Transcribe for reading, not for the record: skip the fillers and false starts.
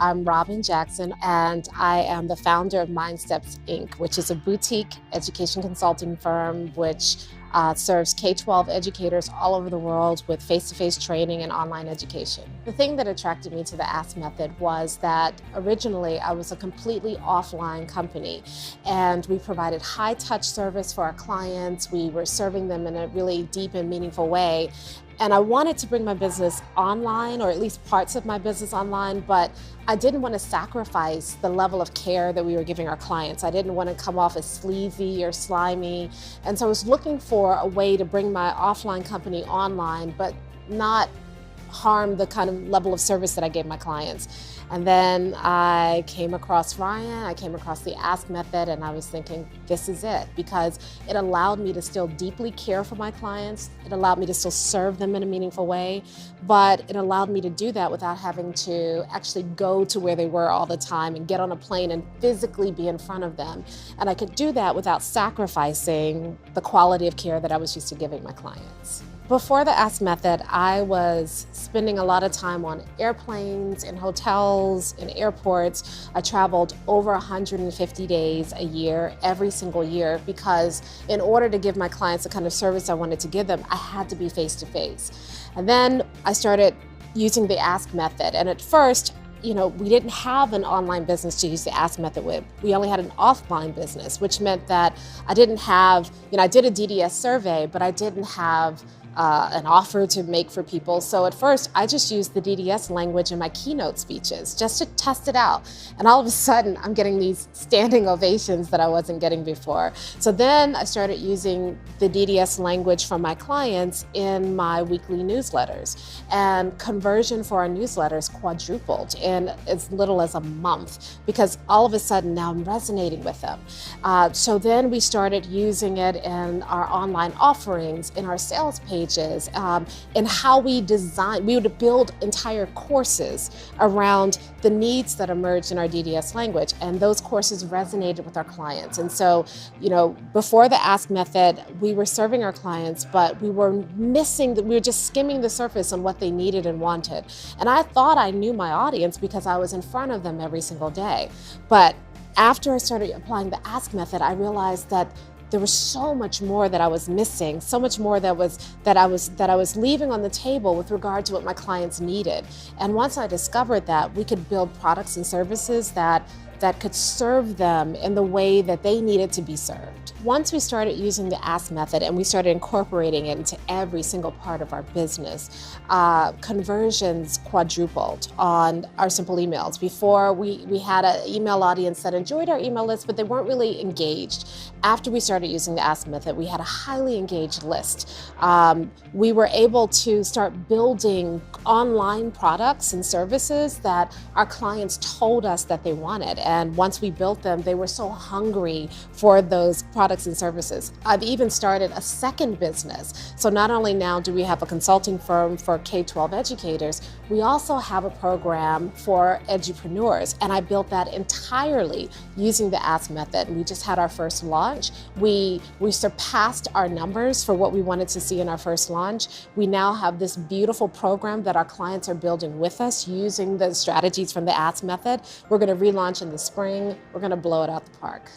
I'm Robyn Jackson, and I am the founder of MindSteps Inc., which is a boutique education consulting firm which serves K-12 educators all over the world with face-to-face training and online education. The thing that attracted me to the Ask Method was that originally I was a completely offline company, and we provided high-touch service for our clients. We were serving them in a really deep and meaningful way. And I wanted to bring my business online, or at least parts of my business online, but I didn't want to sacrifice the level of care that we were giving our clients. I didn't want to come off as sleazy or slimy. And so I was looking for a way to bring my offline company online, but not harm the kind of level of service that I gave my clients. And then I came across Ryan, I came across the Ask Method, and I was thinking, this is it, because it allowed me to still deeply care for my clients. It allowed me to still serve them in a meaningful way, but it allowed me to do that without having to actually go to where they were all the time and get on a plane and physically be in front of them. And I could do that without sacrificing the quality of care that I was used to giving my clients. Before the Ask Method, I was spending a lot of time on airplanes, in hotels, in airports. I traveled over 150 days a year, every single year, because in order to give my clients the kind of service I wanted to give them, I had to be face-to-face. And then I started using the Ask Method. And at first, we didn't have an online business to use the Ask Method with. We only had an offline business, which meant that I didn't have, I did a DDS survey, but I didn't have an offer to make for people. So at first, I just used the DDS language in my keynote speeches just to test it out. And all of a sudden, I'm getting these standing ovations that I wasn't getting before. So then I started using the DDS language from my clients in my weekly newsletters. And conversion for our newsletters quadrupled in as little as a month, because all of a sudden now I'm resonating with them. So then we started using it in our online offerings, in our sales pages, and how we would build entire courses around the needs that emerged in our DDS language, and those courses resonated with our clients. And so, before the Ask Method, we were serving our clients, but we were just skimming the surface on what they needed and wanted. And I thought I knew my audience because I was in front of them every single day. But after I started applying the Ask Method, I realized that there was so much more that I was missing, so much more that I was leaving on the table with regard to what my clients needed. And once I discovered that, we could build products and services that could serve them in the way that they needed to be served. Once we started using the Ask Method and we started incorporating it into every single part of our business, conversions quadrupled on our simple emails. Before, we had an email audience that enjoyed our email list, but they weren't really engaged. After we started using the Ask Method, we had a highly engaged list. We were able to start building online products and services that our clients told us that they wanted. And once we built them, they were so hungry for those products and services. I've even started a second business. So not only now do we have a consulting firm for K-12 educators, we also have a program for edupreneurs. And I built that entirely using the Ask Method. We just had our first launch. We surpassed our numbers for what we wanted to see in our first launch. We now have this beautiful program that our clients are building with us using the strategies from the Ask Method. We're going to relaunch in the spring. We're going to blow it out the park.